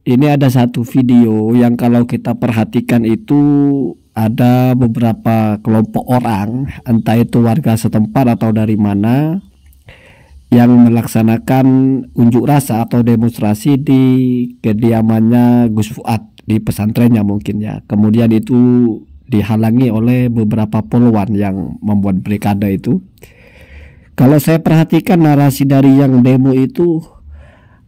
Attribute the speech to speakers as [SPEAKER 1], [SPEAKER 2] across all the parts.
[SPEAKER 1] ini ada satu video yang kalau kita perhatikan itu ada beberapa kelompok orang, entah itu warga setempat atau dari mana, yang melaksanakan unjuk rasa atau demonstrasi di kediamannya Gus Fuad, di pesantrennya mungkin ya. Kemudian itu dihalangi oleh beberapa poluan yang membuat blokade itu. Kalau saya perhatikan narasi dari yang demo itu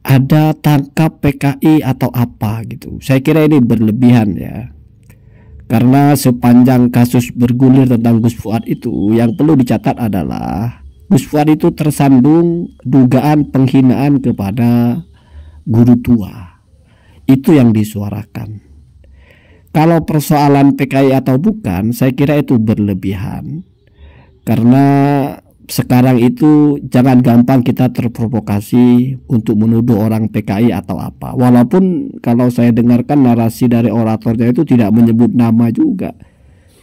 [SPEAKER 1] ada tangkap PKI atau apa gitu. Saya kira ini berlebihan ya. Karena sepanjang kasus bergulir tentang Gus Fuad itu, yang perlu dicatat adalah Gus Fuad itu tersandung dugaan penghinaan kepada guru tua. Itu yang disuarakan. Kalau persoalan PKI atau bukan, saya kira itu berlebihan. Karena sekarang itu jangan gampang kita terprovokasi untuk menuduh orang PKI atau apa. Walaupun kalau saya dengarkan narasi dari oratornya itu tidak menyebut nama juga.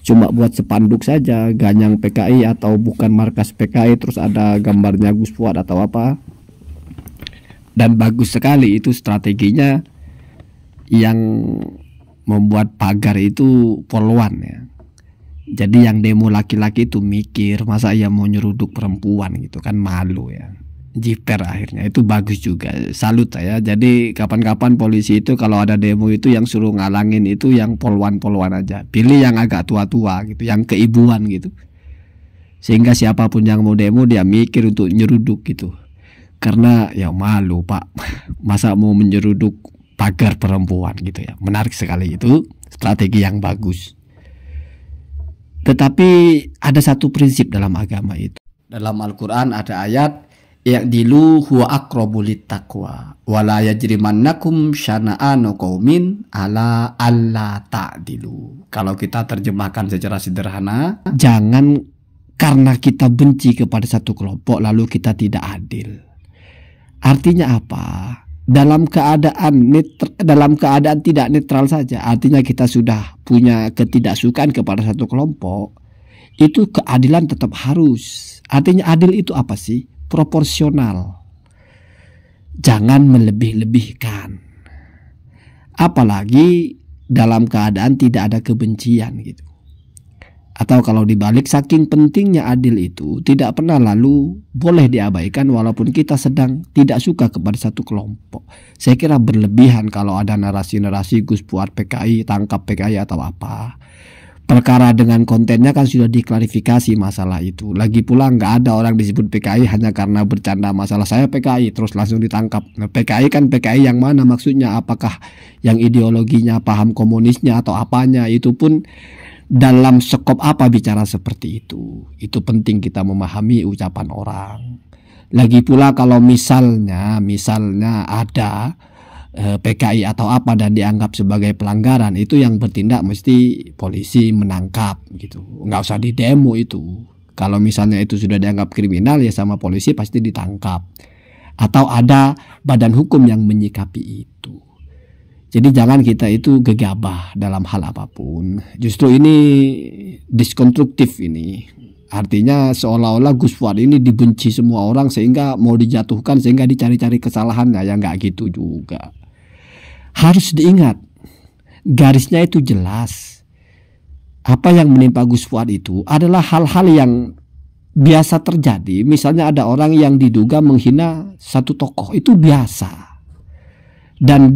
[SPEAKER 1] Cuma buat spanduk saja, ganyang PKI atau bukan markas PKI, terus ada gambarnya Gus Fuad atau apa. Dan bagus sekali itu strateginya, yang membuat pagar itu poluan ya. Jadi yang demo laki-laki itu mikir, masa ia mau nyeruduk perempuan gitu kan, malu ya. Jiper akhirnya, itu bagus juga, salut ya. Jadi kapan-kapan polisi itu kalau ada demo itu yang suruh ngalangin itu yang poluan-poluan aja. Pilih yang agak tua-tua gitu, yang keibuan gitu. Sehingga siapapun yang mau demo dia mikir untuk nyeruduk gitu. Karena ya malu Pak, masa mau menyeruduk pagar perempuan gitu ya. Menarik sekali, itu strategi yang bagus. Tetapi ada satu prinsip dalam agama itu. Dalam Al-Quran ada ayat, ya'dilu huwa aqrabu littaqwa wa la yajrimannakum syana'anu qaumin ala alla ta'dilu. Kalau kita terjemahkan secara sederhana, jangan karena kita benci kepada satu kelompok lalu kita tidak adil. Artinya apa? Dalam keadaan tidak netral saja, artinya kita sudah punya ketidaksukaan kepada satu kelompok, itu keadilan tetap harus. Artinya adil itu apa sih? Proporsional. Jangan melebih-lebihkan. Apalagi dalam keadaan tidak ada kebencian gitu. Atau kalau dibalik, saking pentingnya adil itu tidak pernah lalu boleh diabaikan walaupun kita sedang tidak suka kepada satu kelompok. Saya kira berlebihan kalau ada narasi-narasi Gus Fuad PKI, tangkap PKI atau apa. Perkara dengan kontennya kan sudah diklarifikasi masalah itu. Lagi pula nggak ada orang disebut PKI hanya karena bercanda masalah saya PKI terus langsung ditangkap. Nah, PKI kan PKI yang mana maksudnya? Apakah yang ideologinya paham komunisnya atau apanya? Itu pun dalam skop apa bicara seperti itu. Itu penting kita memahami ucapan orang. Lagi pula kalau misalnya ada PKI atau apa dan dianggap sebagai pelanggaran, itu yang bertindak mesti polisi menangkap gitu. Nggak usah di demo itu. Kalau misalnya itu sudah dianggap kriminal ya sama polisi pasti ditangkap. Atau ada badan hukum yang menyikapi itu. Jadi jangan kita itu gegabah dalam hal apapun. Justru ini diskonstruktif ini. Artinya seolah-olah Gus Fuad ini dibenci semua orang sehingga mau dijatuhkan, sehingga dicari-cari kesalahannya. Ya nggak gitu juga. Harus diingat, garisnya itu jelas. Apa yang menimpa Gus Fuad itu adalah hal-hal yang biasa terjadi. Misalnya ada orang yang diduga menghina satu tokoh, itu biasa. Dan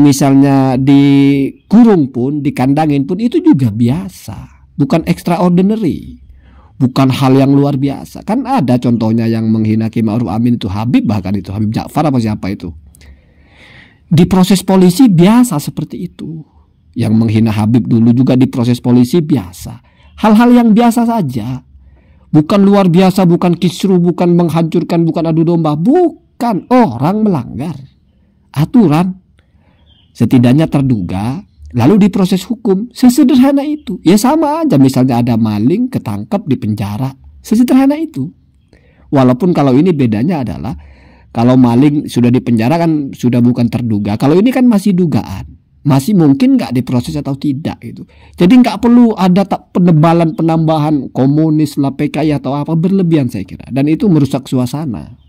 [SPEAKER 1] misalnya dikurung pun, dikandangin pun itu juga biasa, bukan extraordinary, bukan hal yang luar biasa. Kan ada contohnya yang menghina Ki Ma'ruf Amin itu Habib, bahkan itu Habib Ja'far apa siapa itu, di proses polisi biasa seperti itu. Yang menghina Habib dulu juga di proses polisi biasa. Hal-hal yang biasa saja, bukan luar biasa, bukan kisruh, bukan menghancurkan, bukan adu domba, bukan. Orang melanggar aturan, setidaknya terduga, lalu diproses hukum. Sesederhana itu. Ya sama aja, misalnya ada maling ketangkap di penjara, sesederhana itu. Walaupun kalau ini bedanya adalah kalau maling sudah di penjara kan sudah bukan terduga. Kalau ini kan masih dugaan, masih mungkin nggak diproses atau tidak itu. Jadi nggak perlu ada penebalan penambahan komunis lah, PKI atau apa, berlebihan saya kira, dan itu merusak suasana.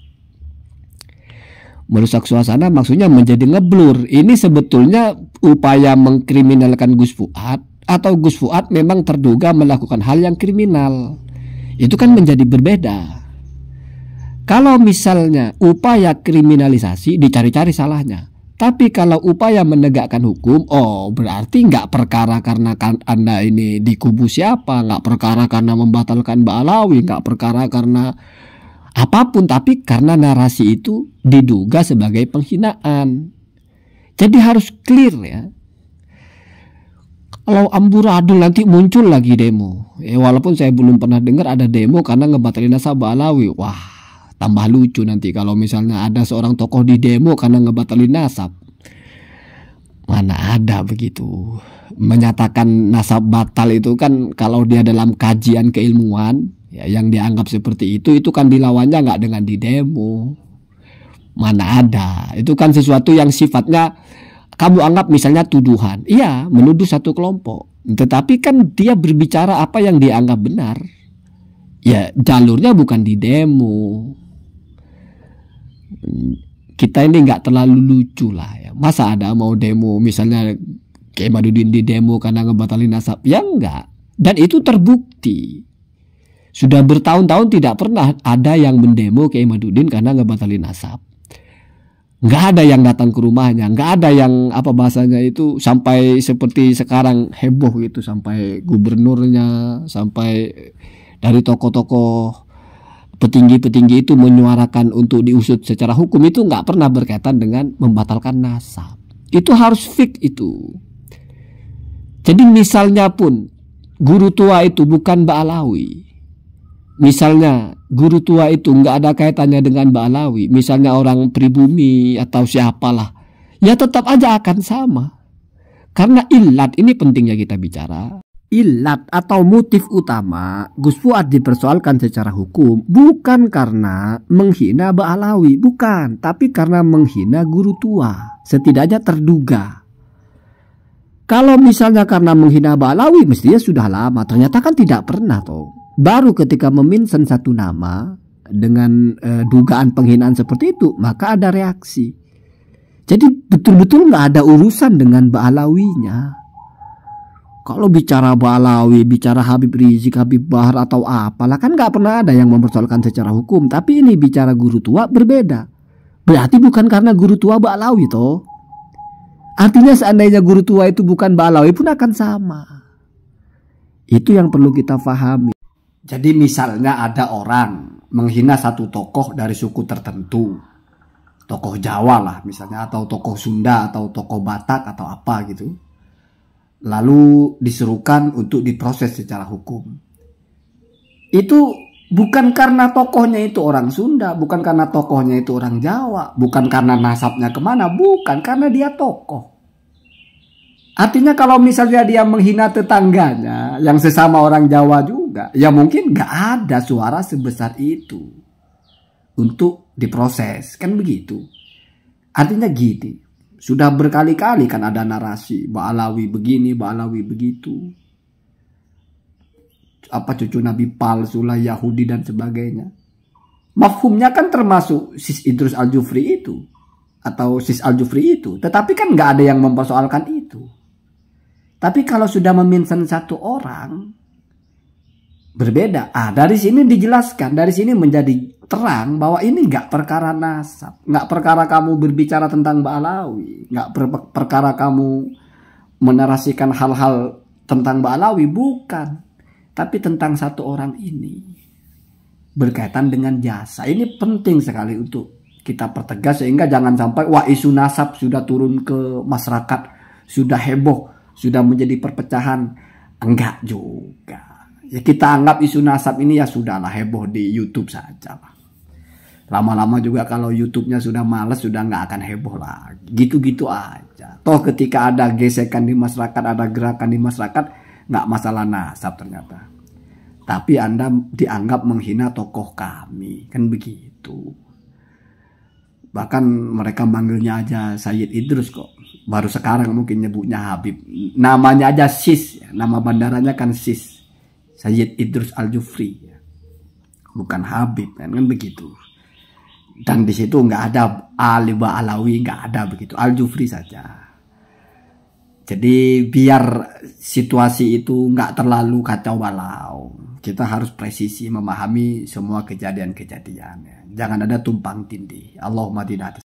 [SPEAKER 1] Merusak suasana maksudnya menjadi ngeblur. Ini sebetulnya upaya mengkriminalkan Gus Fuad, atau Gus Fuad memang terduga melakukan hal yang kriminal. Itu kan menjadi berbeda. Kalau misalnya upaya kriminalisasi, dicari-cari salahnya. Tapi kalau upaya menegakkan hukum, oh berarti nggak perkara karena Anda ini di kubu siapa, nggak perkara karena membatalkan Ba'alawi, nggak perkara karena apapun, tapi karena narasi itu diduga sebagai penghinaan. Jadi harus clear ya. Kalau amburadul nanti muncul lagi demo. Walaupun saya belum pernah dengar ada demo karena ngebatalin nasab Ba'alawi. Wah, tambah lucu nanti kalau misalnya ada seorang tokoh di demo karena ngebatalin nasab. Mana ada begitu. Menyatakan nasab batal itu kan kalau dia dalam kajian keilmuan, ya, yang dianggap seperti itu kan dilawannya nggak dengan di demo. Mana ada. Itu kan sesuatu yang sifatnya kamu anggap misalnya tuduhan. Iya, menuduh satu kelompok. Tetapi kan dia berbicara apa yang dianggap benar. Ya, jalurnya bukan di demo. Kita ini nggak terlalu lucu lah ya. Masa ada mau demo misalnya Kiai Madudin di demo karena ngebatalin nasab? Ya enggak. Dan itu terbukti. Sudah bertahun-tahun tidak pernah ada yang mendemo Kiai Madudin karena ngebatalin nasab. Nggak ada yang datang ke rumahnya, nggak ada yang apa bahasanya itu sampai seperti sekarang heboh gitu, sampai gubernurnya, sampai dari tokoh-tokoh petinggi-petinggi itu menyuarakan untuk diusut secara hukum. Itu nggak pernah berkaitan dengan membatalkan nasab. Itu harus fix itu. Jadi misalnya pun guru tua itu bukan Ba'alawi, misalnya guru tua itu nggak ada kaitannya dengan Ba'alawi, misalnya orang pribumi atau siapalah, ya tetap aja akan sama. Karena ilat, ini pentingnya kita bicara. Ilat atau motif utama Gus Fuad dipersoalkan secara hukum bukan karena menghina Ba'alawi, bukan, tapi karena menghina guru tua, setidaknya terduga. Kalau misalnya karena menghina Ba'alawi mestinya sudah lama, ternyata kan tidak pernah toh. Baru ketika memention satu nama dengan dugaan penghinaan seperti itu, maka ada reaksi. Jadi betul-betul nggak ada urusan dengan Ba'alawinya. Kalau bicara Ba'alawi, bicara Habib Rizik, Habib Bahar atau apalah, kan nggak pernah ada yang mempersoalkan secara hukum. Tapi ini bicara guru tua berbeda. Berarti bukan karena guru tua Ba'alawi toh. Artinya seandainya guru tua itu bukan Ba'alawi pun akan sama. Itu yang perlu kita pahami. Jadi misalnya ada orang menghina satu tokoh dari suku tertentu, tokoh Jawa lah misalnya, atau tokoh Sunda, atau tokoh Batak, atau apa gitu, lalu diserukan untuk diproses secara hukum. Itu bukan karena tokohnya itu orang Sunda, bukan karena tokohnya itu orang Jawa, bukan karena nasabnya kemana, bukan, karena dia tokoh. Artinya kalau misalnya dia menghina tetangganya yang sesama orang Jawa juga, ya mungkin nggak ada suara sebesar itu untuk diproses, kan begitu. Artinya gini, sudah berkali-kali kan ada narasi Ba'alawi begini, Ba'alawi begitu, apa cucu Nabi palsu lah, Yahudi dan sebagainya. Mafhumnya kan termasuk Sis Idrus Al-Jufri itu atau Sis Al-Jufri itu, tetapi kan nggak ada yang mempersoalkan itu. Tapi kalau sudah memention satu orang, berbeda. Dari sini dijelaskan, dari sini menjadi terang bahwa ini nggak perkara nasab, nggak perkara kamu berbicara tentang Ba'alawi, nggak perkara kamu menarasikan hal-hal tentang Ba'alawi, bukan. Tapi tentang satu orang ini berkaitan dengan jasa. Ini penting sekali untuk kita pertegas sehingga jangan sampai wah isu nasab sudah turun ke masyarakat, sudah heboh, sudah menjadi perpecahan. Enggak juga. Ya kita anggap isu nasab ini ya sudahlah heboh di YouTube saja lah. Lama-lama juga kalau YouTube-nya sudah males, sudah nggak akan heboh lagi. Gitu-gitu aja. Toh ketika ada gesekan di masyarakat, ada gerakan di masyarakat, nggak masalah nasab ternyata. Tapi Anda dianggap menghina tokoh kami, kan begitu. Bahkan mereka manggilnya aja Sayyid Idrus kok. Baru sekarang mungkin nyebutnya Habib. Namanya aja Sis, nama bandaranya kan Sis. Sayyid Idrus Al-Jufri, bukan Habib, kan begitu. Dan di situ nggak ada Al-Liba Alawi, nggak ada begitu, Al-Jufri saja. Jadi biar situasi itu nggak terlalu kacau balau, kita harus presisi memahami semua kejadian-kejadian. Jangan ada tumpang tindih. Allahumma tidak